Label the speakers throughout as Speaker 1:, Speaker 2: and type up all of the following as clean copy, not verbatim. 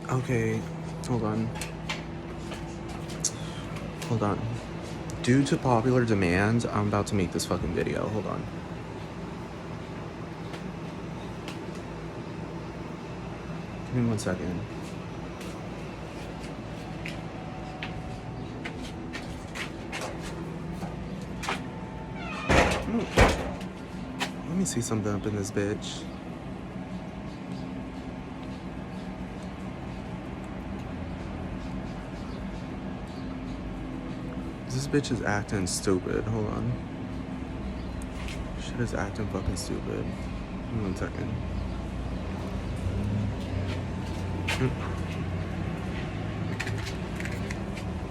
Speaker 1: Okay, hold on. Hold on. Due to popular demand, I'm about to make this fucking video. Hold on. Give me 1 second. Let me see something up in this bitch. This bitch is acting stupid. Hold on. Shit is acting fucking stupid. Give me 1 second.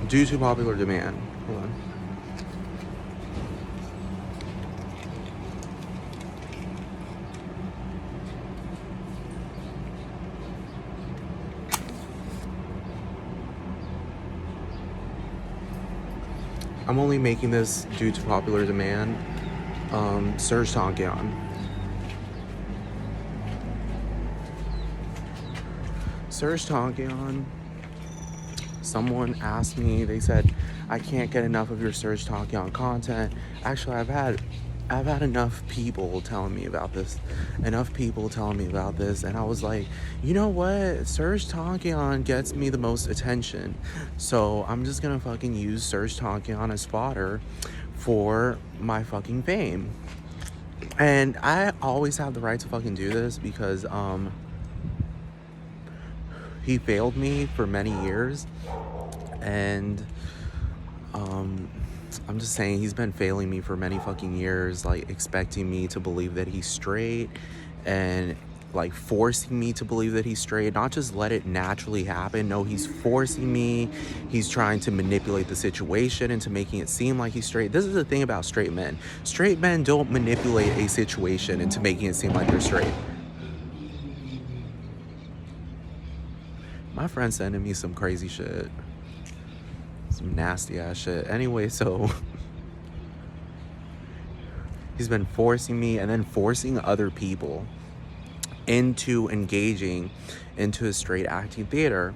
Speaker 1: Due to popular demand. Hold on. I'm only making this due to popular demand. Serj Tankian. Serj Tankian. Someone asked me, they said, I can't get enough of your Serj Tankian content. Actually, I've had enough people telling me about this. And I was like, you know what? Serj Tankian gets me the most attention. So I'm just gonna fucking use Serj Tankian as fodder for my fucking fame. And I always have the right to fucking do this because he failed me for many years. And I'm just saying, he's been failing me for many fucking years, like expecting me to believe that he's straight and like forcing me to believe that he's straight, not just let it naturally happen. No, he's forcing me. He's trying to manipulate the situation into making it seem like he's straight. This is the thing about straight men. Straight men don't manipulate a situation into making it seem like they're straight. My friend's sending me some crazy shit. Some nasty ass shit. Anyway, so he's been forcing me and then forcing other people into engaging into his straight acting theater.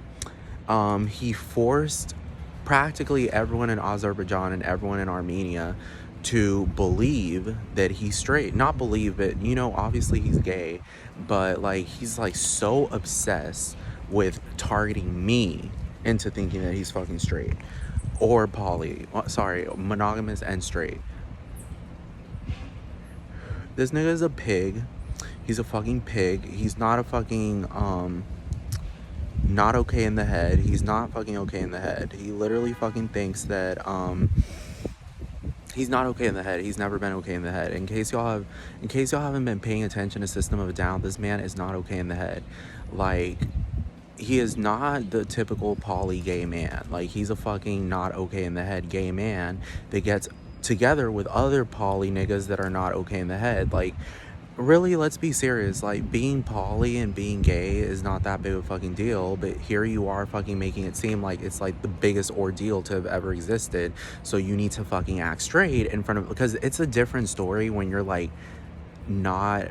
Speaker 1: He forced practically everyone in Azerbaijan and everyone in Armenia to believe that he's straight. Not believe it, you know, obviously he's gay, but like he's like so obsessed with targeting me into thinking that he's fucking straight or monogamous and straight. This nigga is a pig. He's a fucking pig. He's not a fucking not okay in the head. He's not fucking okay in the head. He literally fucking thinks that he's not okay in the head. He's never been okay in the head. In case y'all haven't been paying attention to System of a Down, this man is not okay in the head. Like, he is not the typical poly gay man. Like, he's a fucking not okay in the head gay man that gets together with other poly niggas that are not okay in the head. Like, really, let's be serious. Like, being poly and being gay is not that big of a fucking deal, but here you are fucking making it seem like it's like the biggest ordeal to have ever existed. So you need to fucking act straight in front of, because it's a different story when you're like not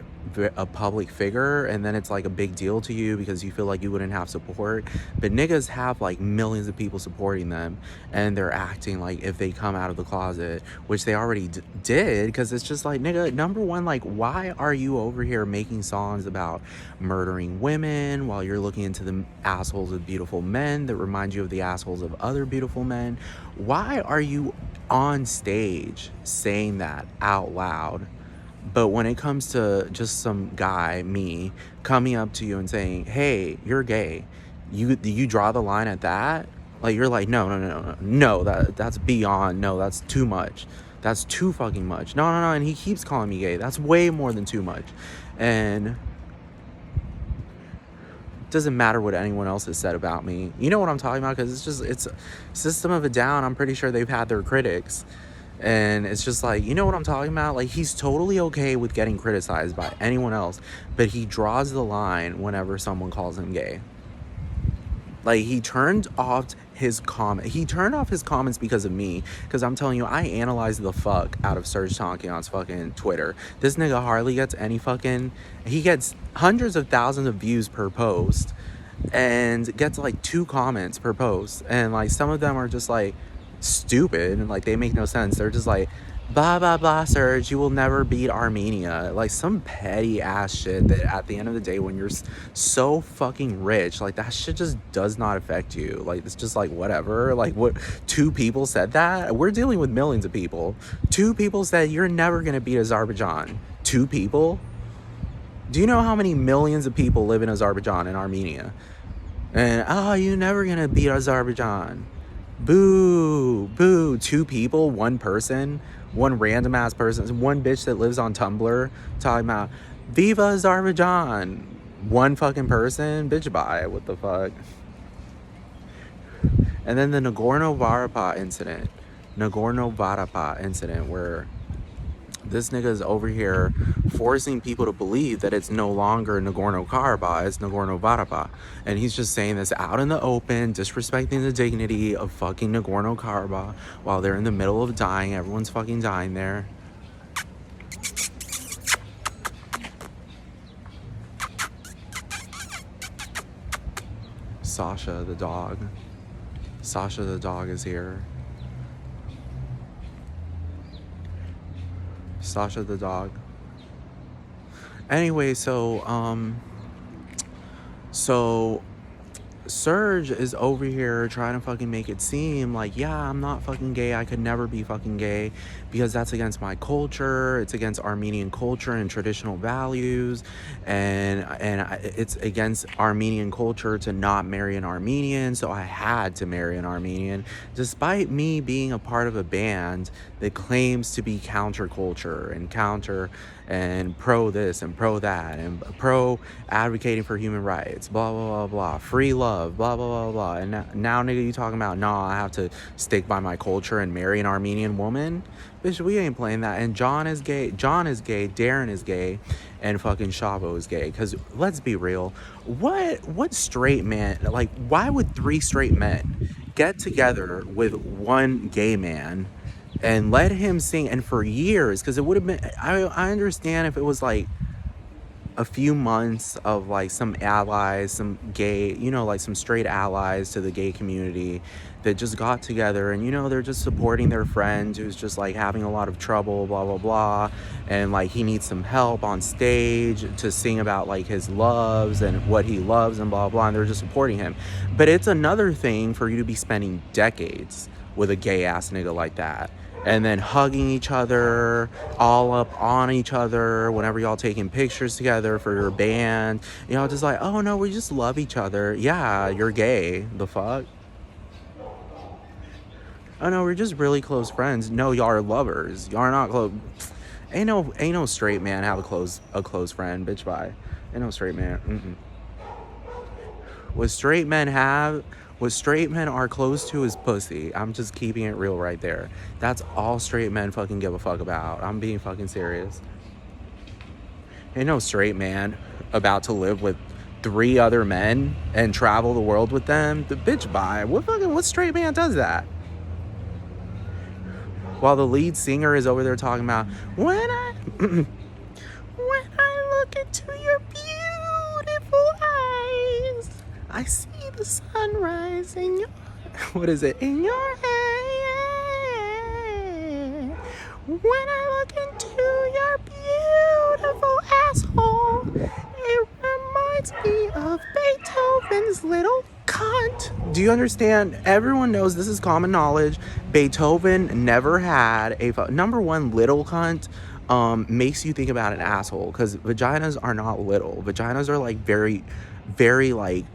Speaker 1: a public figure and then it's like a big deal to you because you feel like you wouldn't have support. But niggas have like millions of people supporting them and they're acting like if they come out of the closet, which they already did, because it's just like, nigga, number one, like, why are you over here making songs about murdering women while you're looking into the assholes of beautiful men that remind you of the assholes of other beautiful men? Why are you on stage saying that out loud? But when it comes to just some guy, me, coming up to you and saying, hey, you're gay, you draw the line at that? Like, you're like, no, that's beyond, no, that's too much. That's too fucking much. No, and he keeps calling me gay. That's way more than too much. And it doesn't matter what anyone else has said about me. You know what I'm talking about? Because it's System of a Down. I'm pretty sure they've had their critics. And it's just like, you know what I'm talking about? Like, he's totally okay with getting criticized by anyone else, but he draws the line whenever someone calls him gay. Like, he turned off his comments because of me, because I'm telling you, I analyzed the fuck out of Serj Tankian's fucking Twitter. This nigga hardly gets any fucking, he gets hundreds of thousands of views per post, and gets like 2 comments per post, and like some of them are just like stupid and like they make no sense. They're just like, blah blah blah, Serge, you will never beat Armenia, like some petty ass shit that at the end of the day, when you're so fucking rich, like that shit just does not affect you. Like it's just like whatever. Like what, 2 people said that? We're dealing with millions of people. 2 people said you're never gonna beat Azerbaijan. 2 people? Do you know how many millions of people live in Azerbaijan and Armenia? And, oh, you're never gonna beat Azerbaijan. Boo, boo. 2 people, 1 person, 1 random ass person, 1 bitch that lives on Tumblr talking about Viva Azerbaijan. 1 fucking person, bitch, bye. What the fuck? And then the Nagorno-Karabakh incident where this nigga is over here forcing people to believe that it's no longer Nagorno-Karabakh, it's Nagorno-Karabakh. And he's just saying this out in the open, disrespecting the dignity of fucking Nagorno-Karabakh while they're in the middle of dying. Everyone's fucking dying there. Sasha the dog. Sasha the dog is here. Sasha the dog. Anyway, so Serge is over here trying to fucking make it seem like, yeah, I'm not fucking gay. I could never be fucking gay because that's against my culture. It's against Armenian culture and traditional values, and it's against Armenian culture to not marry an Armenian. So I had to marry an Armenian, despite me being a part of a band that claims to be counterculture and counter and pro this and pro that and pro advocating for human rights, blah blah blah blah, free love, blah blah blah blah. And now nigga, you talking about, no, I have to stick by my culture and marry an Armenian woman? Bitch, we ain't playing that. And John is gay, Darren is gay, and fucking Shavo is gay. Because let's be real, what straight man, like, why would 3 straight men get together with 1 gay man and let him sing? And for years, because it would have been, I understand if it was like a few months of like some allies, some gay, like some straight allies to the gay community that just got together and, they're just supporting their friend who's just like having a lot of trouble, blah, blah, blah. And like he needs some help on stage to sing about like his loves and what he loves and blah, blah. And they're just supporting him. But it's another thing for you to be spending decades with a gay ass nigga like that, and then hugging each other, all up on each other whenever y'all taking pictures together for your band. Just like, oh no, we just love each other. Yeah, you're gay. The fuck? Oh no, we're just really close friends. No, y'all are lovers. Y'all are not close. Ain't no straight man have a close friend. Bitch, bye. Ain't no straight man. What straight men are close to is pussy. I'm just keeping it real right there. That's all straight men fucking give a fuck about. I'm being fucking serious. Ain't no straight man about to live with 3 other men and travel the world with them. The bitch, bye. What straight man does that? While the lead singer is over there talking about, when I look into your beautiful eyes, I see the sunrise in your, in your head. When I look into your beautiful asshole, it reminds me of Beethoven's little cunt. Do you understand? Everyone knows, this is common knowledge. Beethoven never had number one, little cunt makes you think about an asshole, because vaginas are not little. Vaginas are like very, very like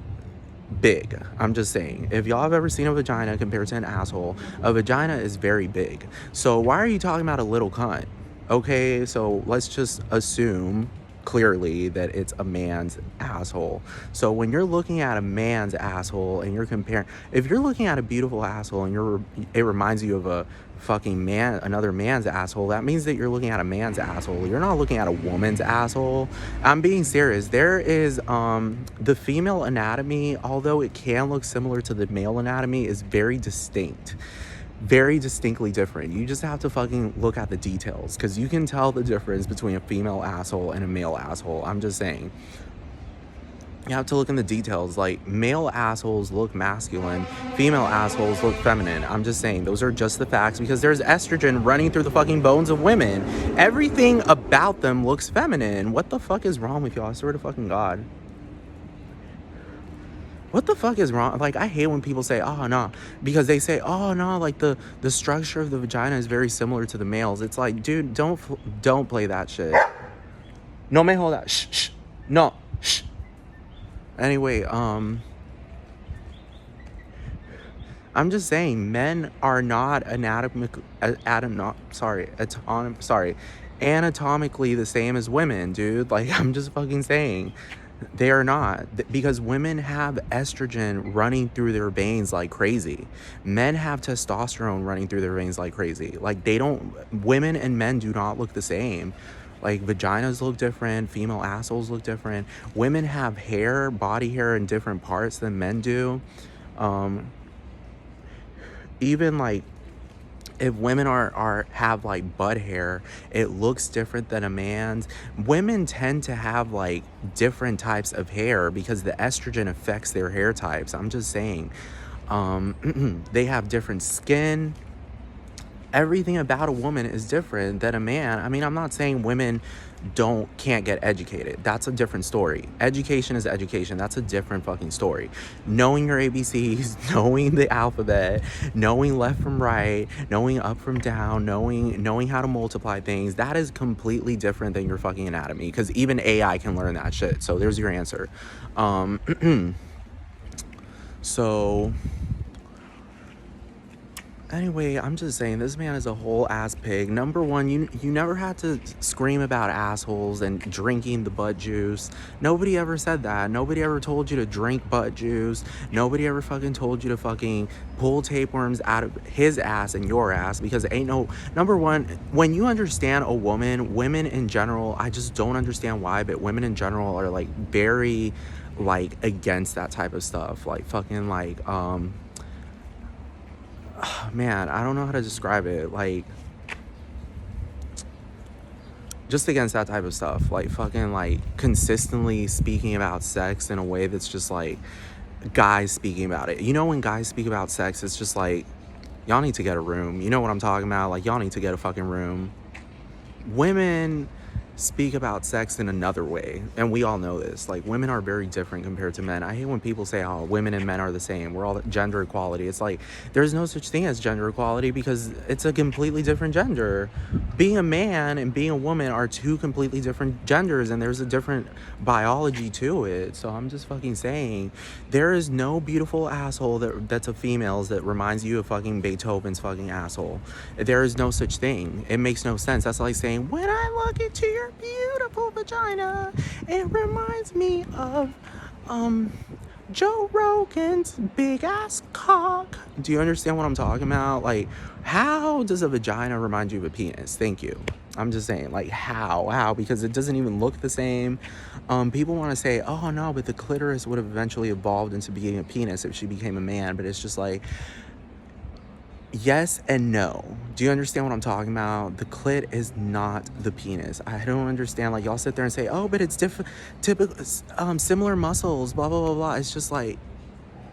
Speaker 1: big. I'm just saying, if y'all have ever seen a vagina compared to an asshole, a vagina is very big. So why are you talking about a little cunt? Okay, so let's just assume clearly that it's a man's asshole. So when you're looking at a man's asshole and you're comparing, if you're looking at a beautiful asshole and it reminds you of a fucking man, another man's asshole, that means that you're looking at a man's asshole. You're not looking at a woman's asshole. I'm being serious. There is the female anatomy, although it can look similar to the male anatomy, is very distinct. Very distinctly different. You just have to fucking look at the details, because you can tell the difference between a female asshole and a male asshole. I'm just saying. You have to look in the details. Like, male assholes look masculine, female assholes look feminine. I'm just saying, those are just the facts, because there's estrogen running through the fucking bones of women. Everything about them looks feminine. What the fuck is wrong with y'all? I swear to fucking God. What the fuck is wrong? Like, I hate when people say, oh, no, because they say, oh, no, like, the structure of the vagina is very similar to the males. It's like, dude, don't play that shit. No me jodas. Shh, shh. No, shh. Anyway, I'm just saying, men are not anatomically the same as women, dude. Like, I'm just fucking saying, they are not, because women have estrogen running through their veins like crazy. Men have testosterone running through their veins like crazy. Like, women and men do not look the same. Like, vaginas look different, female assholes look different. Women have hair, body hair in different parts than men do. Even like, if women have like butt hair, it looks different than a man's. Women tend to have like different types of hair because the estrogen affects their hair types. I'm just saying, they have different skin. Everything about a woman is different than a man. I mean, I'm not saying women can't get educated. That's a different story. Education is education. That's a different fucking story. Knowing your ABCs, knowing the alphabet, knowing left from right, knowing up from down, knowing how to multiply things, that is completely different than your fucking anatomy, because even AI can learn that shit. So there's your answer. So anyway, I'm just saying, this man is a whole ass pig. Number one, you never had to scream about assholes and drinking the butt juice. Nobody ever said that. Nobody ever told you to drink butt juice. Nobody ever fucking told you to fucking pull tapeworms out of his ass and your ass, because number one, when you understand a women in general, I just don't understand why, but women in general are like very like against that type of stuff. Like fucking like, man, I don't know how to describe it. Like, just against that type of stuff. Like, fucking, like, consistently speaking about sex in a way that's just, like, guys speaking about it. You know, when guys speak about sex, it's just, like, y'all need to get a room. You know what I'm talking about? Like, y'all need to get a fucking room. Women speak about sex in another way, and we all know this. Like, women are very different compared to men. I hate when people say, oh, women and men are the same, we're all gender equality. It's like, there's no such thing as gender equality, because it's a completely different gender. Being a man and being a woman are two completely different genders, and there's a different biology to it. So I'm just fucking saying, there is no beautiful asshole that's a female's that reminds you of fucking Beethoven's fucking asshole. There is no such thing. It makes no sense. That's like saying, when I look into your beautiful vagina, it reminds me of Joe Rogan's big ass cock. Do you understand what I'm talking about? Like, how does a vagina remind you of a penis? Thank you. I'm just saying, like, how? Because it doesn't even look the same. People want to say, oh no, but the clitoris would have eventually evolved into being a penis if she became a man. But it's just like, yes and no. Do you understand what I'm talking about? The clit is not the penis. I don't understand. Like, y'all sit there and say, oh, but it's different, typical, similar muscles, blah, blah, blah, blah. It's just like,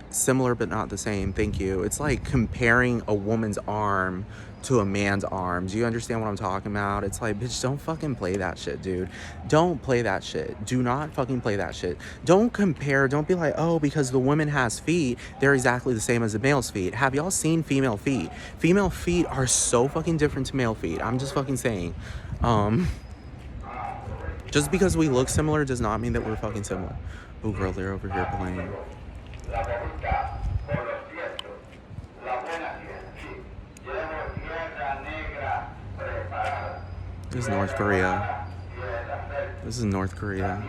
Speaker 1: similar but not the same. Thank you. It's like comparing a woman's arm to a man's arm. Do you understand what I'm talking about? It's like, bitch, don't fucking play that shit, dude. Don't play that shit. Do not fucking play that shit. Don't compare. Don't be like, oh, because the woman has feet, they're exactly the same as the male's feet. Have y'all seen female feet? Female feet are so fucking different to male feet. I'm just fucking saying. Just because we look similar does not mean that we're fucking similar. Oh, girl, they're over here playing. This is North Korea. This is North Korea.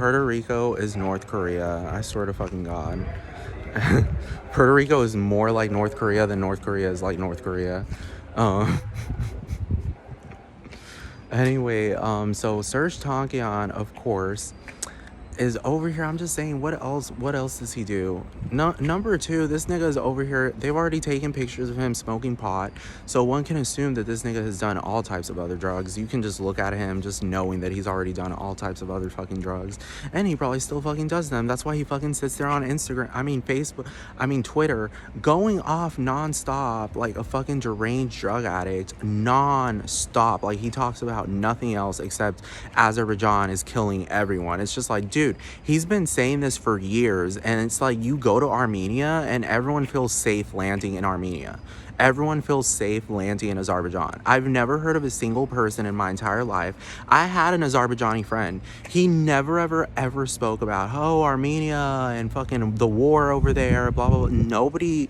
Speaker 1: Puerto Rico is North Korea. I swear to fucking God. Puerto Rico is more like North Korea than North Korea is like North Korea. Um, anyway, so Serj Tankian, of course, is over here. I'm just saying, what else does he do? No, number two, this nigga is over here. They've already taken pictures of him smoking pot, so one can assume that this nigga has done all types of other drugs. You can just look at him just knowing that he's already done all types of other fucking drugs, and he probably still fucking does them. That's why he fucking sits there on Instagram, Facebook, Twitter, going off nonstop like a fucking deranged drug addict, nonstop. Like, he talks about nothing else except Azerbaijan is killing everyone. It's just like, dude, he's been saying this for years, and it's like, you go to Armenia and everyone feels safe landing in Armenia. Everyone feels safe landing in Azerbaijan. I've never heard of a single person in my entire life. I had an Azerbaijani friend. He never, ever spoke about, oh, Armenia and fucking the war over there, blah, blah, blah. Nobody...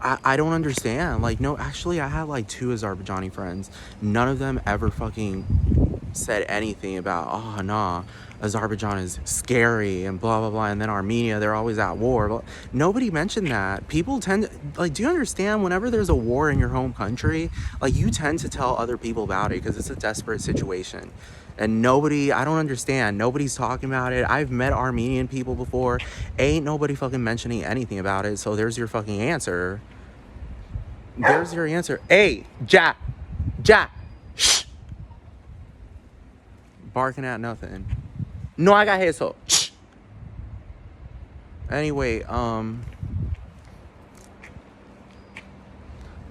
Speaker 1: I don't understand. Like, no, actually, I had like 2 Azerbaijani friends. None of them ever fucking said anything about, oh, nah, Azerbaijan is scary and blah, blah, blah. And then Armenia, they're always at war. Nobody mentioned that. People tend to, like, do you understand? Whenever there's a war in your home country, like, you tend to tell other people about it because it's a desperate situation. And nobody, I don't understand. Nobody's talking about it. I've met Armenian people before. Ain't nobody fucking mentioning anything about it. So there's your fucking answer. There's your answer. Hey, Jack, shh. Barking at nothing. No, I got hit, so shh. Anyway,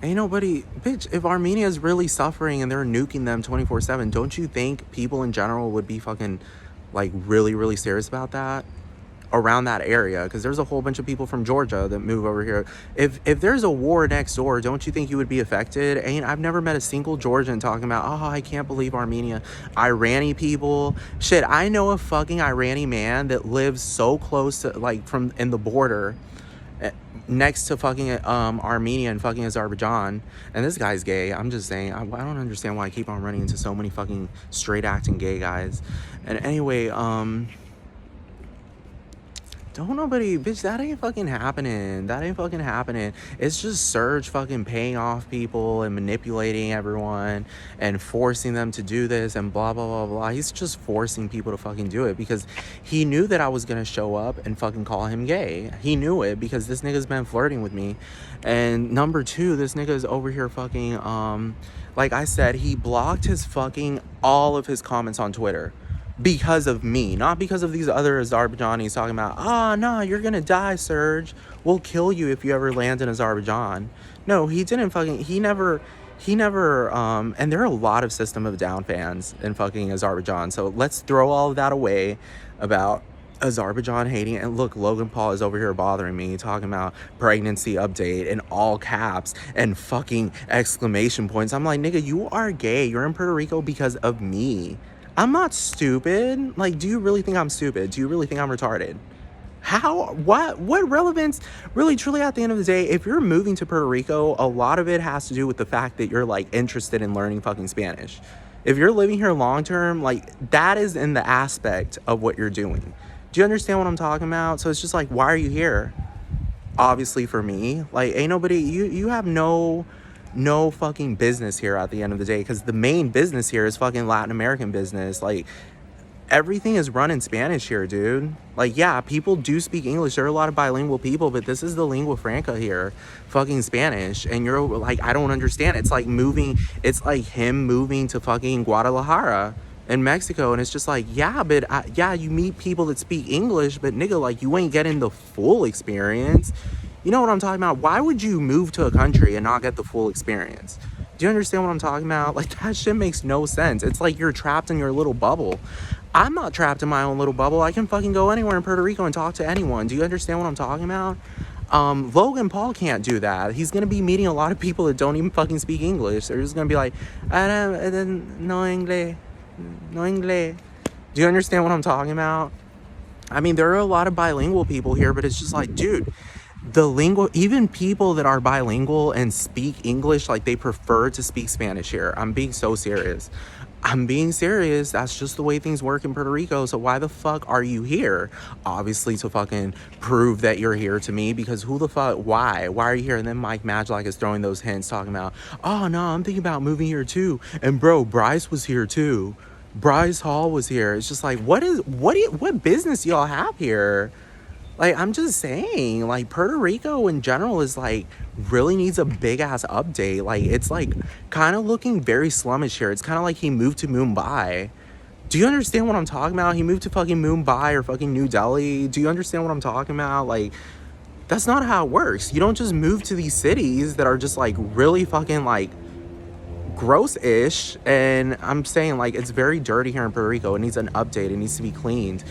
Speaker 1: ain't nobody, bitch, if Armenia is really suffering and they're nuking them 24/7, don't you think people in general would be fucking, like, really, really serious about that? Around that area, because there's a whole bunch of people from Georgia that move over here. If there's a war next door, don't you think you would be affected? I've never met a single Georgian talking about, oh, I can't believe Armenia. Irani people, shit, I know a fucking Irani man that lives so close to, like, from in the border next to fucking Armenia and fucking Azerbaijan, and this guy's gay. I'm just saying, I don't understand why I keep on running into so many fucking straight acting gay guys. And anyway, don't nobody, bitch, that ain't fucking happening. That ain't fucking happening. It's just Serge fucking paying off people and manipulating everyone and forcing them to do this and blah, blah, blah, blah. He's just forcing people to fucking do it because he knew that I was gonna show up and fucking call him gay. He knew it because this nigga's been flirting with me. And number two, this nigga's over here fucking, like I said, he blocked his fucking, all of his comments on Twitter. Because of me, not because of these other Azerbaijanis talking about, oh, no, you're gonna die, Serge. We'll kill you if you ever land in Azerbaijan. No, he didn't fucking, he never, and there are a lot of System of a Down fans in fucking Azerbaijan. So let's throw all of that away about Azerbaijan hating. And look, Logan Paul is over here bothering me, talking about pregnancy update in all caps and fucking exclamation points. I'm like, nigga, you are gay. You're in Puerto Rico because of me. I'm not stupid. Like, do you really think I'm stupid? Do you really think I'm retarded? How? What relevance? Really, truly, at the end of the day, if you're moving to Puerto Rico, a lot of it has to do with the fact that you're, like, interested in learning fucking Spanish. If you're living here long term, like, that is in the aspect of what you're doing. Do you understand what I'm talking about? So it's just like, why are you here? Obviously for me. Like, ain't nobody, you have no fucking business here at the end of the day, because the main business here is fucking Latin American business. Like, everything is run in Spanish here, dude. Like, yeah, people do speak English. There are a lot of bilingual people, but this is the lingua franca here, fucking Spanish. And you're like, I don't understand. It's like him moving to fucking Guadalajara in Mexico, and it's just like, yeah, but yeah, you meet people that speak English, but nigga, like, you ain't getting the full experience. You know what I'm talking about? Why would you move to a country and not get the full experience? Do you understand what I'm talking about? Like, that shit makes no sense. It's like you're trapped in your little bubble. I'm not trapped in my own little bubble. I can fucking go anywhere in Puerto Rico and talk to anyone. Do you understand what I'm talking about? Logan Paul can't do that. He's going to be meeting a lot of people that don't even fucking speak English. They're just going to be like, no inglés. No inglés. Do you understand what I'm talking about? I mean, there are a lot of bilingual people here, but it's just like, dude, even people that are bilingual and speak English, like, they prefer to speak Spanish here. I'm being so serious. I'm being serious. That's just the way things work in Puerto Rico. So why the fuck are you here? Obviously to fucking prove that you're here to me, because who the fuck, why? Why are you here? And then Mike Maglock is throwing those hints talking about, oh no, I'm thinking about moving here too. And bro, Bryce was here too. Bryce Hall was here. It's just like, what business y'all have here? Like, I'm just saying, like, Puerto Rico in general is, like, really needs a big-ass update. Like, it's, like, kind of looking very slummish here. It's kind of like he moved to Mumbai. Do you understand what I'm talking about? He moved to fucking Mumbai or fucking New Delhi. Do you understand what I'm talking about? Like, that's not how it works. You don't just move to these cities that are just, like, really fucking, like, gross-ish. And I'm saying, like, it's very dirty here in Puerto Rico. It needs an update. It needs to be cleaned.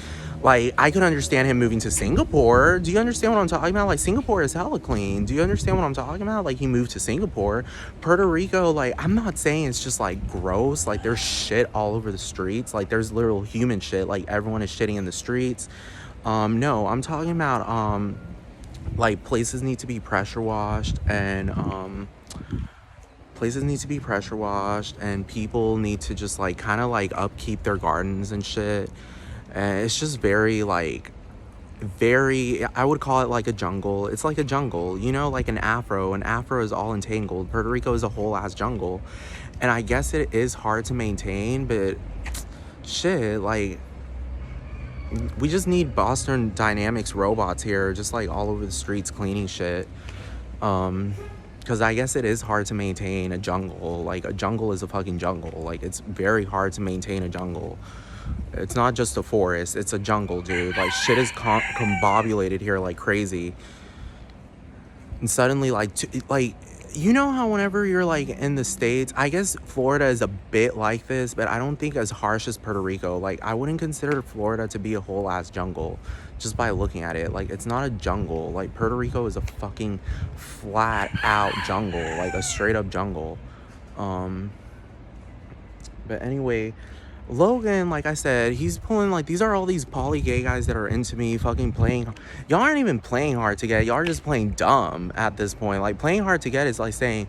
Speaker 1: Like, I could understand him moving to Singapore. Do you understand what I'm talking about? Like, Singapore is hella clean. Do you understand what I'm talking about? Like, he moved to Singapore. Puerto Rico, like, I'm not saying it's just, like, gross. Like, there's shit all over the streets. Like, there's literal human shit. Like, everyone is shitting in the streets. No, I'm talking about, like, places need to be pressure washed, and, people need to just, like, kind of, like, upkeep their gardens and shit. And it's just very, like, I would call it like a jungle. It's like a jungle, you know, like an afro. An afro is all entangled. Puerto Rico is a whole ass jungle. And I guess it is hard to maintain, but shit, like, we just need Boston Dynamics robots here, just like all over the streets cleaning shit. Because I guess it is hard to maintain a jungle. Like, a jungle is a fucking jungle. Like, it's very hard to maintain a jungle. It's not just a forest, it's a jungle, dude. Like, shit is combobulated here like crazy. And suddenly, like, you know how whenever you're, like, in the States, I guess Florida is a bit like this, but I don't think as harsh as Puerto Rico. Like, I wouldn't consider Florida to be a whole ass jungle just by looking at it. Like, it's not a jungle. Like, Puerto Rico is a fucking flat out jungle, like a straight up jungle. But anyway, Logan, like I said, he's pulling, like, these are all these poly gay guys that are into me fucking playing. Y'all aren't even playing hard to get. Y'all are just playing dumb at this point. Like, playing hard to get is like saying,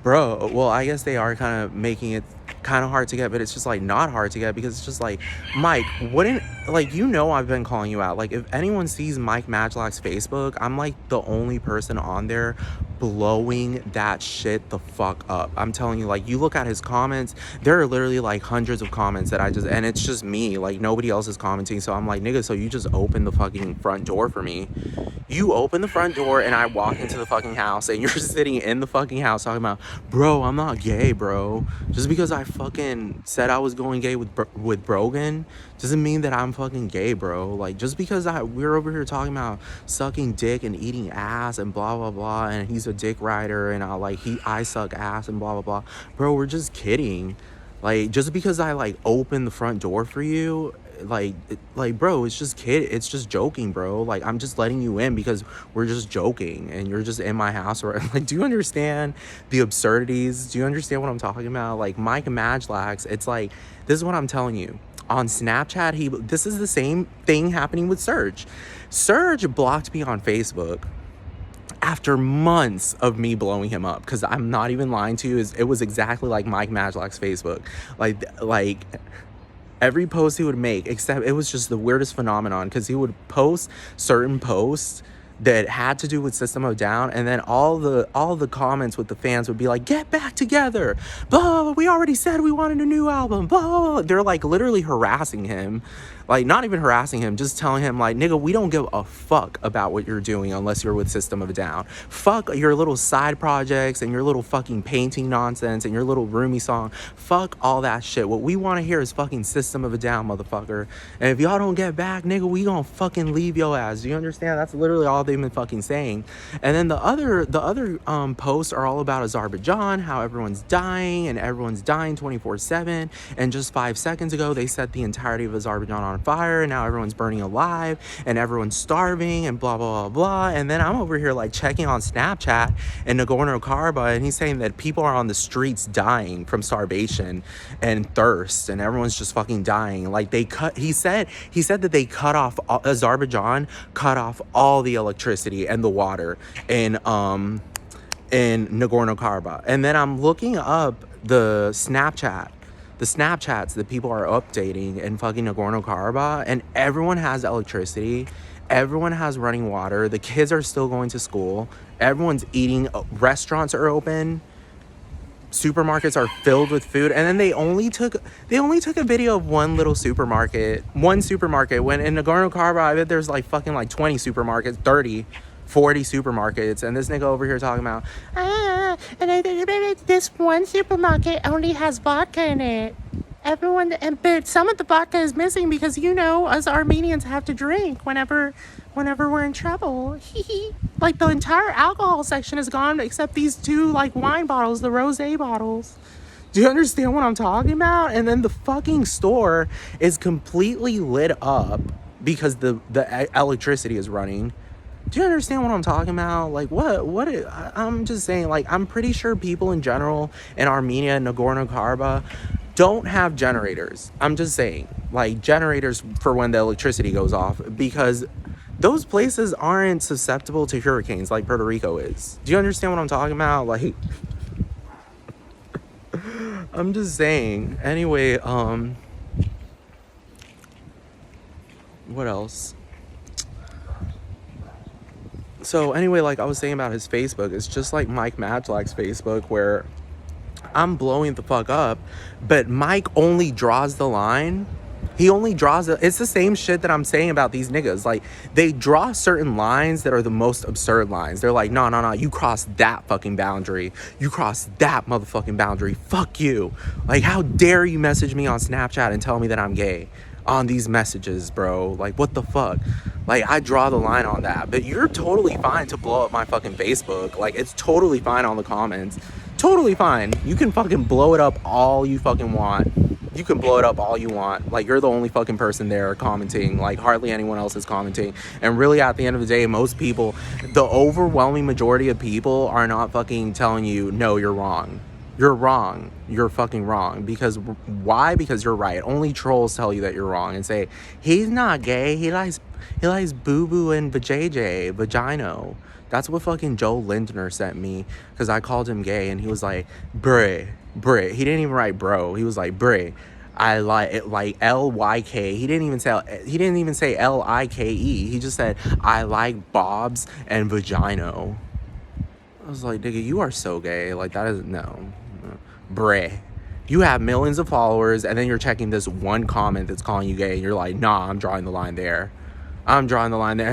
Speaker 1: bro, well, I guess they are kind of making it kind of hard to get, but it's just, like, not hard to get, because it's just like, Mike, wouldn't, like, you know, I've been calling you out. Like, if anyone sees Mike Maglock's Facebook, I'm, like, the only person on there blowing that shit the fuck up. I'm telling you, like, you look at his comments, there are literally, like, hundreds of comments that and it's just me, like, nobody else is commenting. So I'm like, nigga, so you just open the fucking front door for me. You open the front door and I walk into the fucking house, and you're sitting in the fucking house talking about, bro, I'm not gay, bro. Just because I fucking said I was going gay with Brogan doesn't mean that I'm fucking gay, bro. Like, just because we're over here talking about sucking dick and eating ass and blah blah blah, and he's a dick rider, and I suck ass and blah blah blah, bro, we're just kidding. Like, just because I, like, open the front door for you, like, bro, it's just joking, bro. Like, I'm just letting you in because we're just joking, and you're just in my house. Or, like, do you understand the absurdities? Do you understand what I'm talking about? Like, Mike Maglock, it's like, this is what I'm telling you. On Snapchat, this is the same thing happening with Serge. Serge blocked me on Facebook after months of me blowing him up, because I'm not even lying to you. It was exactly like Mike Maglock's Facebook. Like every post he would make, except it was just the weirdest phenomenon, because he would post certain posts that had to do with System of a Down, and then all the comments with the fans would be like, get back together, blah, blah, blah, we already said we wanted a new album, blah, blah, blah. They're, like, literally harassing him. Like, not even harassing him, just telling him, like, nigga, we don't give a fuck about what you're doing unless you're with System of a Down. Fuck your little side projects and your little fucking painting nonsense and your little roomy song. Fuck all that shit. What we want to hear is fucking System of a Down, motherfucker. And if y'all don't get back, nigga, we gonna fucking leave your ass. Do you understand? That's literally all they've been fucking saying. And then the other posts are all about Azerbaijan, how everyone's dying, and everyone's dying 24/7. And just 5 seconds ago, they set the entirety of Azerbaijan on fire, and now everyone's burning alive, and everyone's starving, and blah blah blah blah. And then I'm over here, like, checking on Snapchat and Nagorno-Karabakh, and he's saying that people are on the streets dying from starvation and thirst, and everyone's just fucking dying. Like, he said that they Azerbaijan cut off all the electricity and the water in Nagorno-Karabakh. And then I'm looking up the Snapchat the Snapchats that people are updating in fucking Nagorno-Karabakh, and everyone has electricity, everyone has running water, the kids are still going to school, everyone's eating, restaurants are open, supermarkets are filled with food. And then they only took a video of one supermarket when in Nagorno-Karabakh I bet there's like fucking like 20 supermarkets, 30, 40 supermarkets, and this nigga over here talking about this one supermarket only has vodka in it. But some of the vodka is missing because, you know, us Armenians have to drink whenever we're in trouble. Like, the entire alcohol section is gone except these 2, like, wine bottles, the rosé bottles. Do you understand what I'm talking about? And then the fucking store is completely lit up because the electricity is running. Do you understand what I'm talking about? Like, I'm just saying, like, I'm pretty sure people in general in Armenia and Nagorno-Karabakh don't have generators. I'm just saying, like, generators for when the electricity goes off, because those places aren't susceptible to hurricanes like Puerto Rico is. Do you understand what I'm talking about? Like, I'm just saying. Anyway, what else? So anyway, like I was saying about his Facebook, it's just like Mike Matlack's Facebook, where I'm blowing the fuck up, but Mike only draws the line. He only draws it's the same shit that I'm saying about these niggas. Like, they draw certain lines that are the most absurd lines. They're like, no, you crossed that fucking boundary. You crossed that motherfucking boundary. Fuck you. Like, how dare you message me on Snapchat and tell me that I'm gay on these messages, bro? Like, what the fuck? Like, I draw the line on that. But you're totally fine to blow up my fucking Facebook. Like, it's totally fine on the comments. Totally fine. You can fucking blow it up all you fucking want. You can blow it up all you want. Like, you're the only fucking person there commenting. Like, hardly anyone else is commenting. And really, at the end of the day, most people, the overwhelming majority of people are not fucking telling you, no, you're wrong. You're wrong. You're fucking wrong. Because why? Because you're right. Only trolls tell you that you're wrong and say, he's not gay. He likes boo-boo and vajayjay, vagino. That's what fucking Joe Lindner sent me, because I called him gay, and he was like, bruh. He didn't even write bro. He was like, bruh. I like it, like L-Y-K. He didn't even say L-I-K-E. He just said, I like bobs and vagino. I was like, nigga, you are so gay. Like, that is, no. Bruh. You have millions of followers, and then you're checking this one comment that's calling you gay, and you're like, nah, I'm drawing the line there. And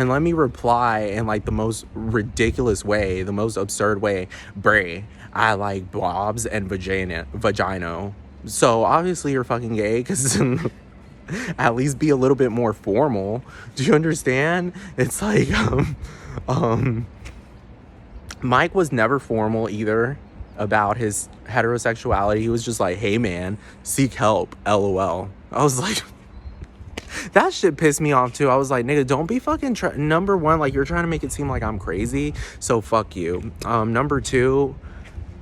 Speaker 1: let me reply in like the most ridiculous way, the most absurd way. Bruh, I like bobs and vagino. So obviously you're fucking gay, because at least be a little bit more formal. Do you understand? It's like, Mike was never formal either about his heterosexuality. He was just like, hey man, seek help, LOL. I was like, that shit pissed me off too. I was like, nigga, don't be fucking number one, like, you're trying to make it seem like I'm crazy, so fuck you. Number two,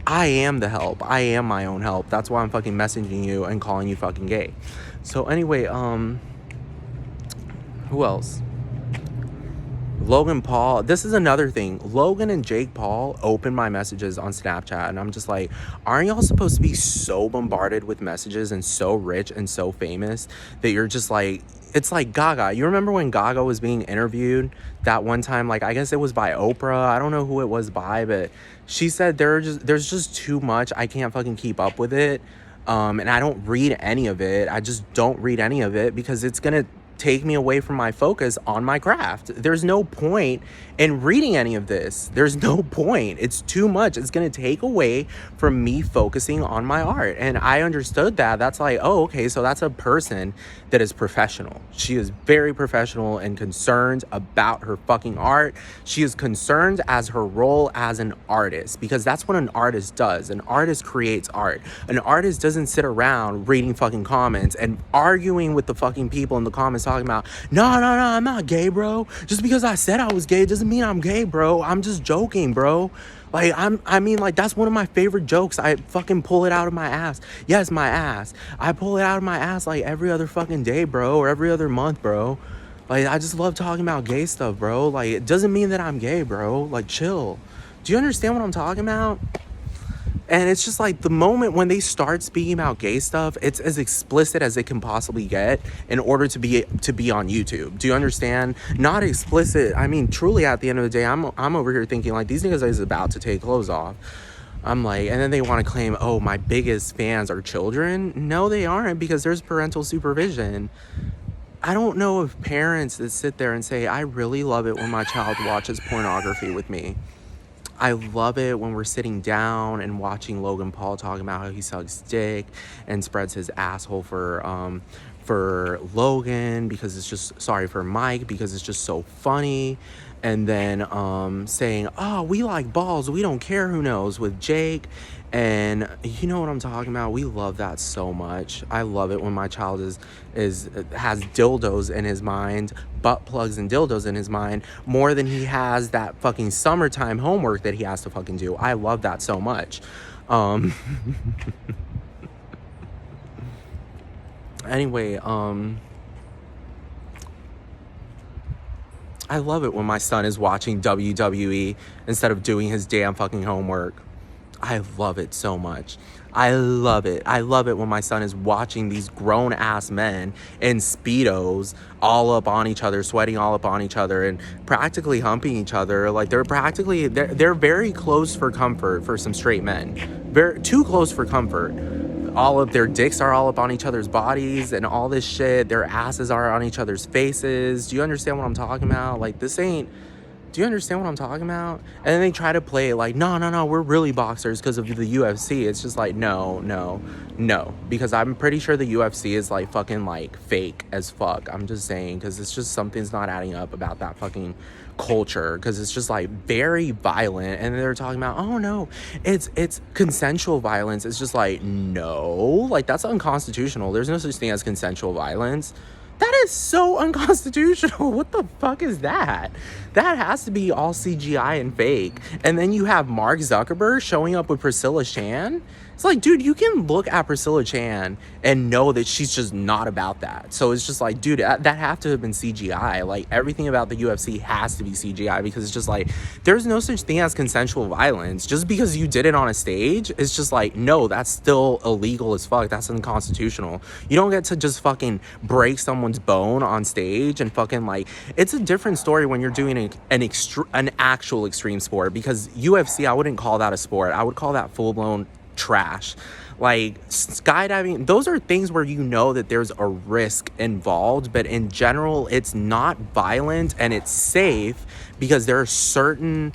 Speaker 1: I am the help. I am my own help. That's why I'm fucking messaging you and calling you fucking gay. So anyway, who else? Logan Paul. This is another thing. Logan and Jake Paul open my messages on Snapchat, and I'm just like, aren't y'all supposed to be so bombarded with messages and so rich and so famous that you're just like, it's like Gaga. You remember when Gaga was being interviewed that one time? Like, I guess it was by Oprah. I don't know who it was by, but she said there's just too much. I can't fucking keep up with it. And I don't read any of it. I just don't read any of it because it's gonna take me away from my focus on my craft. There's no point in reading any of this. There's no point. It's too much. It's going to take away from me focusing on my art. And I understood that. That's like, oh, okay, so that's a person that is professional. She is very professional and concerned about her fucking art. She is concerned as her role as an artist, because that's what an artist does. An artist creates art. An artist doesn't sit around reading fucking comments and arguing with the fucking people in the comments talking about, no, I'm not gay, bro. Just because I said I was gay doesn't mean I'm gay, bro. I'm just joking, bro. Like, I mean, like, that's one of my favorite jokes. I fucking pull it out of my ass. Yes, my ass. I pull it out of my ass like every other fucking day, bro, or every other month, bro. Like, I just love talking about gay stuff, bro. Like, it doesn't mean that I'm gay, bro. Like, chill. Do you understand what I'm talking about? And it's just like the moment when they start speaking about gay stuff, it's as explicit as it can possibly get in order to be on YouTube. Do you understand? Not explicit. I mean, truly, at the end of the day, I'm over here thinking like these niggas is about to take clothes off. I'm like, and then they want to claim, oh, my biggest fans are children. No, they aren't, because there's parental supervision. I don't know of parents that sit there and say, I really love it when my child watches pornography with me. I love it when we're sitting down and watching Logan Paul talking about how he sucks dick and spreads his asshole for Logan because it's just, sorry, for Mike, because it's just so funny. And then saying, oh, we like balls, we don't care who knows, with Jake. And you know what I'm talking about? We love that so much. I love it when my child has dildos in his mind, butt plugs and dildos in his mind, more than he has that fucking summertime homework that he has to fucking do. I love that so much. Anyway, I love it when my son is watching WWE instead of doing his damn fucking homework. I love it so much. I love it. I love it when my son is watching these grown-ass men in Speedos all up on each other, sweating all up on each other, and practically humping each other. Like, they're very close for comfort for some straight men. Very too close for comfort. All of their dicks are all up on each other's bodies and all this shit. Their asses are on each other's faces. Do you understand what I'm talking about? Like, this ain't... Do you understand what I'm talking about? And then they try to play it like, no, we're really boxers because of the UFC. It's just like, no. Because I'm pretty sure the UFC is like fucking like fake as fuck. I'm just saying, because it's just something's not adding up about that fucking culture, because it's just like very violent. And they're talking about, oh no, it's consensual violence. It's just like, no, like that's unconstitutional. There's no such thing as consensual violence. That is so unconstitutional. What the fuck is that? That has to be all CGI and fake. And then you have Mark Zuckerberg showing up with Priscilla Chan. It's like, dude, you can look at Priscilla Chan and know that she's just not about that. So it's just like, dude, that have to have been CGI. Like, everything about the UFC has to be CGI, because it's just like, there's no such thing as consensual violence. Just because you did it on a stage, it's just like, no, that's still illegal as fuck. That's unconstitutional. You don't get to just fucking break someone's bone on stage and fucking like, it's a different story when you're doing an actual extreme sport, because UFC, I wouldn't call that a sport. I would call that full-blown trash. Like, skydiving, those are things where you know that there's a risk involved, but in general it's not violent and it's safe, because there are certain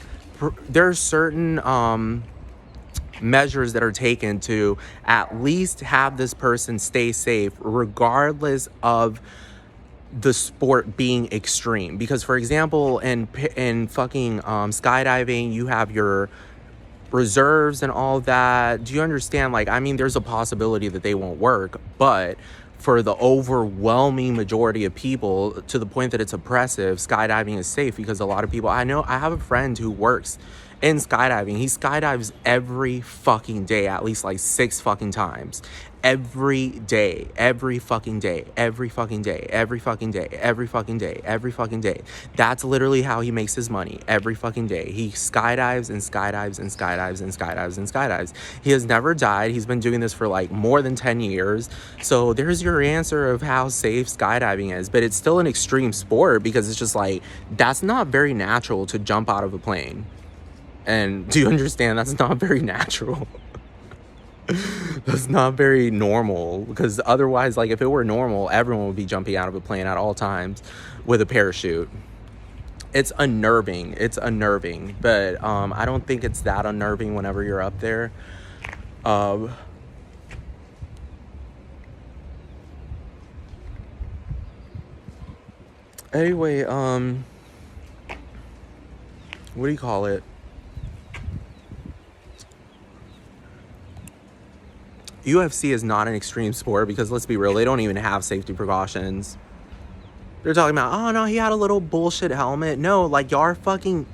Speaker 1: measures that are taken to at least have this person stay safe regardless of the sport being extreme. Because, for example, in fucking skydiving, you have your reserves and all that. Do you understand? Like, I mean, there's a possibility that they won't work, but for the overwhelming majority of people, to the point that it's oppressive, skydiving is safe, because a lot of people, I have a friend who works in skydiving. He skydives every fucking day, at least like 6 fucking times. Every day, every fucking day, every fucking day, every fucking day, every fucking day, every fucking day. That's literally how he makes his money, every fucking day. He skydives and skydives and skydives and skydives and skydives. He has never died. He's been doing this for like more than 10 years. So there's your answer of how safe skydiving is. But it's still an extreme sport, because it's just like, that's not very natural to jump out of a plane. And do you understand? That's not very natural. That's not very normal, because otherwise, like, if it were normal, everyone would be jumping out of a plane at all times with a parachute. It's unnerving. But I don't think it's that unnerving whenever you're up there. Anyway, what do you call it? UFC is not an extreme sport, because let's be real, they don't even have safety precautions. They're talking about, oh no, he had a little bullshit helmet. No, like, y'all are fucking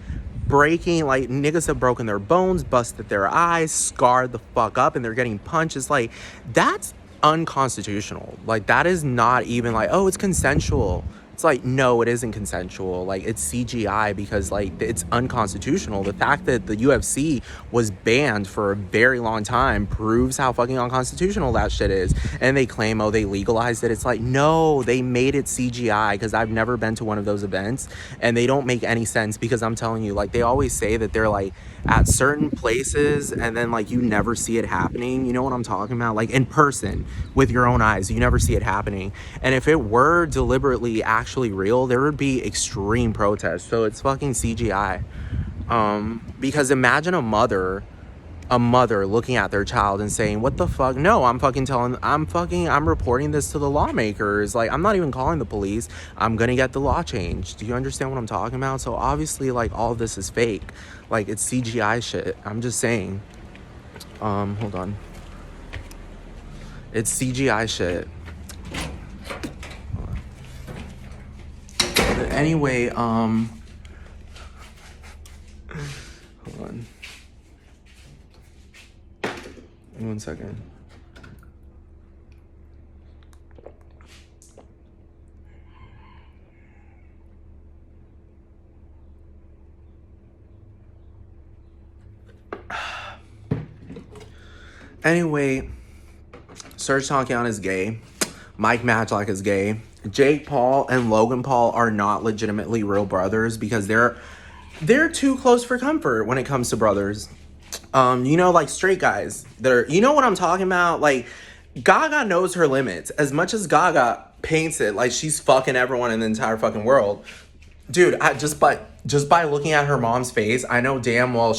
Speaker 1: breaking, like, niggas have broken their bones, busted their eyes, scarred the fuck up, and they're getting punches. Like, that's unconstitutional. Like, that is not even like, oh, it's consensual. It's like, no, it isn't consensual. Like, it's CGI because, like, it's unconstitutional. The fact that the UFC was banned for a very long time proves how fucking unconstitutional that shit is. And they claim, oh, they legalized it. It's like, no, they made it CGI, because I've never been to one of those events, and they don't make any sense, because I'm telling you, like, they always say that they're, like, at certain places, and then, like, you never see it happening. You know what I'm talking about? Like, in person, with your own eyes, you never see it happening. And if it were deliberately actually real, there would be extreme protests. So it's fucking CGI. Because imagine a mother looking at their child and saying, what the fuck? No, I'm reporting this to the lawmakers. Like, I'm not even calling the police. I'm gonna get the law changed. Do you understand what I'm talking about? So obviously, like, all of this is fake. Like, it's CGI shit. I'm just saying. Hold on. It's CGI shit. But anyway, hold on. 1 second. Anyway, Serj Tankian is gay. Mike Matchlock is gay. Jake Paul and Logan Paul are not legitimately real brothers, because they're too close for comfort when it comes to brothers. You know, like, straight guys that are, you know what I'm talking about? Like, Gaga knows her limits. As much as Gaga paints it like she's fucking everyone in the entire fucking world, dude, just by looking at her mom's face, I know damn well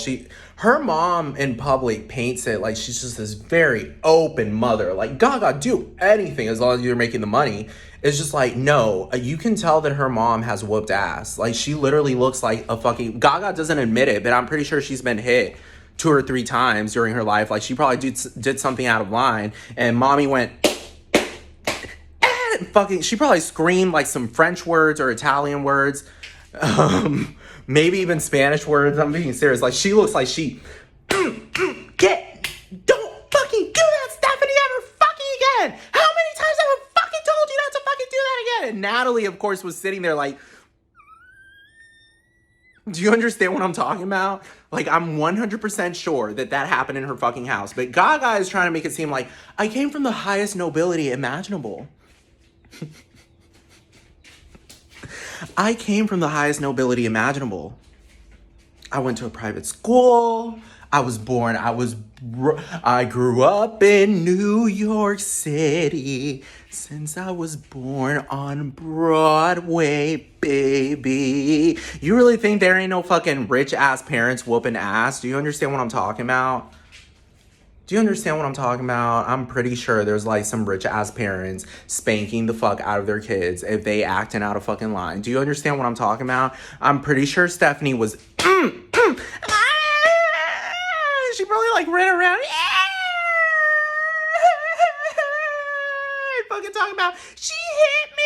Speaker 1: her mom in public paints it like she's just this very open mother. Like, Gaga, do anything as long as you're making the money. It's just like, no, you can tell that her mom has whooped ass. Like, she literally looks like a fucking, Gaga doesn't admit it, but I'm pretty sure she's been hit 2 or 3 times during her life. Like, she probably did something out of line, and mommy went, fucking, she probably screamed like some French words or Italian words, maybe even Spanish words. I'm being serious. Like, she looks like she, don't fucking do that, Stephanie, ever fucking again. How many times have I fucking told you not to fucking do that again? And Natalie, of course, was sitting there like, do you understand what I'm talking about? Like, I'm 100% sure that happened in her fucking house. But Gaga is trying to make it seem like I came from the highest nobility imaginable. I came from the highest nobility imaginable. I went to a private school. I grew up in New York City since I was born on Broadway, baby. You really think there ain't no fucking rich ass parents whooping ass? Do you understand what I'm talking about? Do you understand what I'm talking about? I'm pretty sure there's like some rich ass parents spanking the fuck out of their kids if they acting out of fucking line. Do you understand what I'm talking about? I'm pretty sure Stephanie was she probably like ran around fucking talking about, she hit me.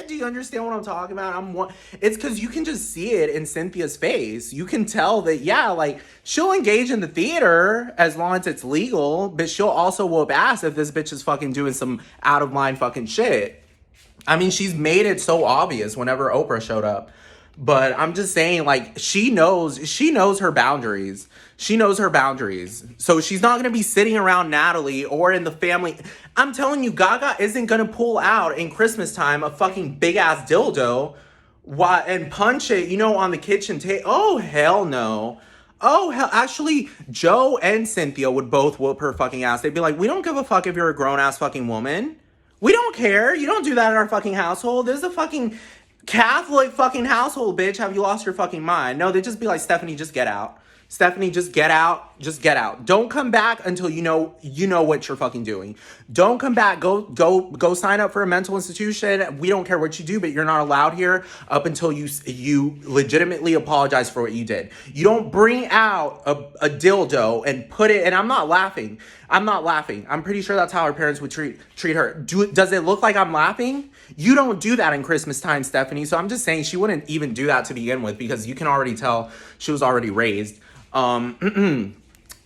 Speaker 1: Do you understand what I'm talking about? It's because you can just see it in Cynthia's face. You can tell that, yeah, like, she'll engage in the theater as long as it's legal, but she'll also whoop ass if this bitch is fucking doing some out of line fucking shit. I mean, she's made it so obvious whenever Oprah showed up. But I'm just saying, like, she knows her boundaries. She knows her boundaries. So she's not going to be sitting around Natalie or in the family. I'm telling you, Gaga isn't going to pull out in Christmas time a fucking big-ass dildo and punch it, you know, on the kitchen table. Oh, hell no. Oh, hell. Actually, Joe and Cynthia would both whoop her fucking ass. They'd be like, we don't give a fuck if you're a grown-ass fucking woman. We don't care. You don't do that in our fucking household. This is a fucking Catholic fucking household, bitch. Have you lost your fucking mind? No, they'd just be like, Stephanie, just get out. Stephanie, just get out. Just get out. Don't come back until you know what you're fucking doing. Don't come back. Go sign up for a mental institution. We don't care what you do, but you're not allowed here up until you legitimately apologize for what you did. You don't bring out a dildo and put it, and I'm not laughing. I'm pretty sure that's how her parents would treat her. Does it look like I'm laughing? You don't do that in Christmas time, Stephanie. So I'm just saying she wouldn't even do that to begin with, because you can already tell she was already raised.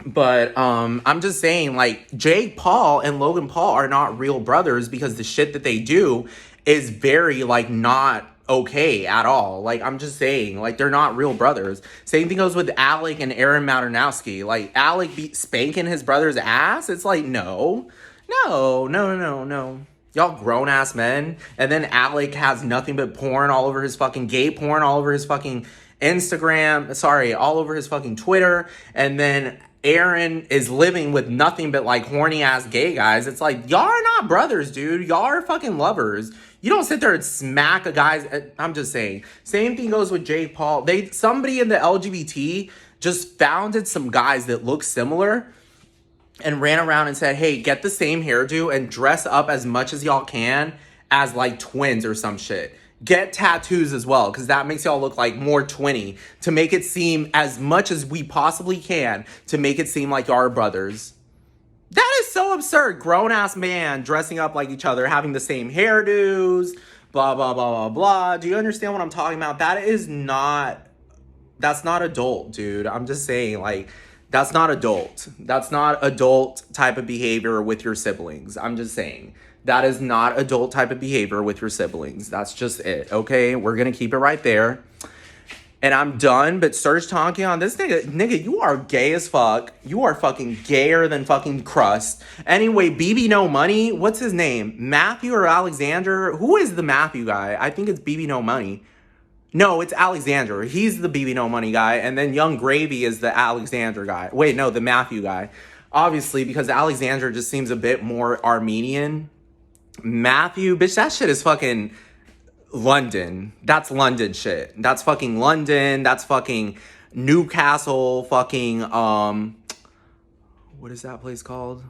Speaker 1: But I'm just saying, like, Jake Paul and Logan Paul are not real brothers because the shit that they do is very, like, not okay at all. Like, I'm just saying, like, they're not real brothers. Same thing goes with Alec and Aaron Maternowski. Like, Alec spanking his brother's ass. It's like, no. Y'all grown ass men. And then Alec has nothing but porn all over his fucking gay porn, all over his fucking Instagram. Sorry, all over his fucking Twitter. And then Aaron is living with nothing but like horny ass gay guys. It's like, y'all are not brothers, dude. Y'all are fucking lovers. You don't sit there and smack a guy's. I'm just saying. Same thing goes with Jake Paul. Somebody in the LGBT just founded some guys that look similar and ran around and said, hey, get the same hairdo and dress up as much as y'all can as like twins or some shit. Get tattoos as well, because that makes y'all look like more twinny, to make it seem as much as we possibly can to make it seem like y'all are brothers. That is so absurd. Grown-ass man dressing up like each other, having the same hairdos, blah, blah, blah, blah, blah. Do you understand what I'm talking about? That's not adult, dude. I'm just saying, like, that's not adult. That's not adult type of behavior with your siblings. I'm just saying. That is not adult type of behavior with your siblings. That's just it, okay? We're going to keep it right there. And I'm done, but Serj Tankian, this nigga, you are gay as fuck. You are fucking gayer than fucking crust. Anyway, BB No Money, what's his name? Matthew or Alexander? Who is the Matthew guy? I think it's BB No Money. No, it's Alexander. He's the BB No Money guy. And then Young Gravy is the Alexander guy. Wait, no, the Matthew guy. Obviously, because Alexander just seems a bit more Armenian. Matthew, bitch, that shit is fucking London. That's London shit. That's fucking London. That's fucking Newcastle. Fucking, what is that place called?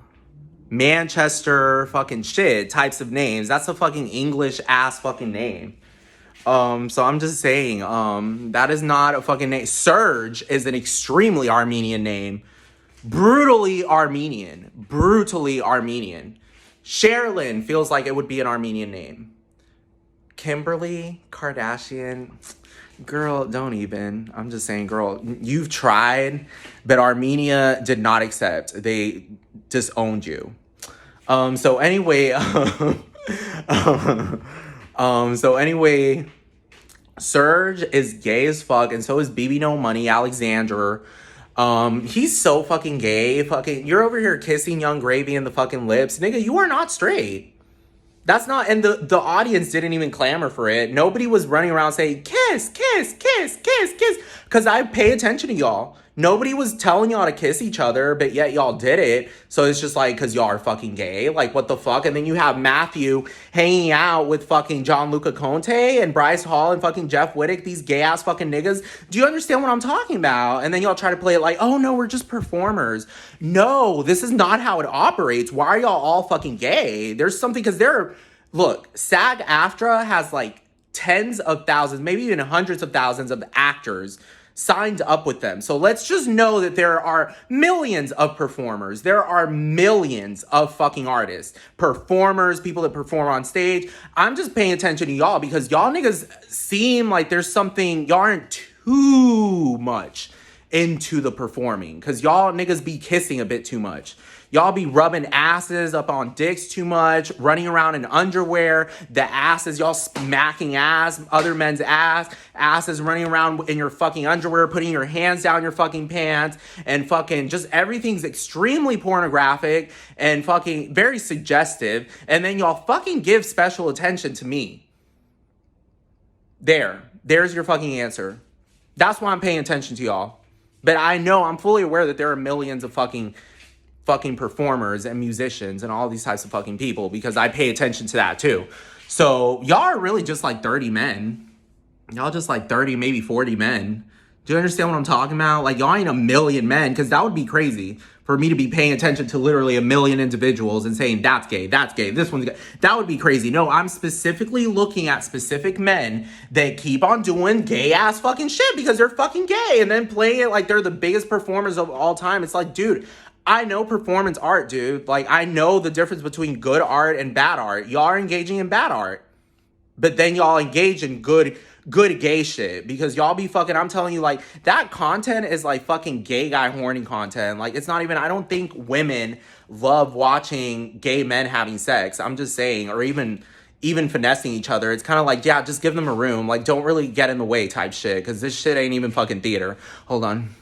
Speaker 1: Manchester fucking shit types of names. That's a fucking English ass fucking name. So I'm just saying, that is not a fucking name. Serge is an extremely Armenian name. Brutally Armenian. Sherilyn feels like it would be an Armenian name. Kimberly Kardashian, girl, don't even. I'm just saying, girl, you've tried, but Armenia did not accept. They disowned you. So anyway, Serge is gay as fuck, and so is BB No Money, Alexander. He's so fucking gay. Fucking, you're over here kissing Young Gravy in the fucking lips. Nigga, you are not straight. That's not, and the audience didn't even clamor for it. Nobody was running around saying, kiss, kiss, kiss, kiss, kiss. Because I pay attention to y'all. Nobody was telling y'all to kiss each other, but yet y'all did it. So it's just like, because y'all are fucking gay. Like, what the fuck? And then you have Matthew hanging out with fucking Gianluca Conte and Bryce Hall and fucking Jeff Wittick, these gay-ass fucking niggas. Do you understand what I'm talking about? And then y'all try to play it like, oh, no, we're just performers. No, this is not how it operates. Why are y'all all fucking gay? There's something, because look, SAG-AFTRA has like tens of thousands, maybe even hundreds of thousands of actors signed up with them. So let's just know that there are millions of performers. There are millions of fucking artists, performers, people that perform on stage. I'm just paying attention to y'all because y'all niggas seem like there's something, y'all aren't too much into the performing because y'all niggas be kissing a bit too much. Y'all be rubbing asses up on dicks too much, running around in underwear, the asses, y'all smacking ass, other men's asses running around in your fucking underwear, putting your hands down your fucking pants, and fucking just everything's extremely pornographic and fucking very suggestive, and then y'all fucking give special attention to me. There's your fucking answer. That's why I'm paying attention to y'all. But I'm fully aware that there are millions of fucking performers and musicians and all these types of fucking people because I pay attention to that too. So y'all are really just like 30 men. Y'all just like 30, maybe 40 men. Do you understand what I'm talking about? Like, y'all ain't a million men, because that would be crazy for me to be paying attention to literally a million individuals and saying, that's gay, this one's gay. That would be crazy. No, I'm specifically looking at specific men that keep on doing gay-ass fucking shit because they're fucking gay and then playing it like they're the biggest performers of all time. It's like, dude, I know performance art, dude. Like, I know the difference between good art and bad art. Y'all are engaging in bad art. But then y'all engage in good good gay shit, because y'all be fucking, I'm telling you, like, that content is like fucking gay guy horny content. Like, it's not even, I don't think women love watching gay men having sex. I'm just saying, or even finessing each other. It's kind of like, yeah, just give them a room. Like, don't really get in the way type shit, because this shit ain't even fucking theater. Hold on.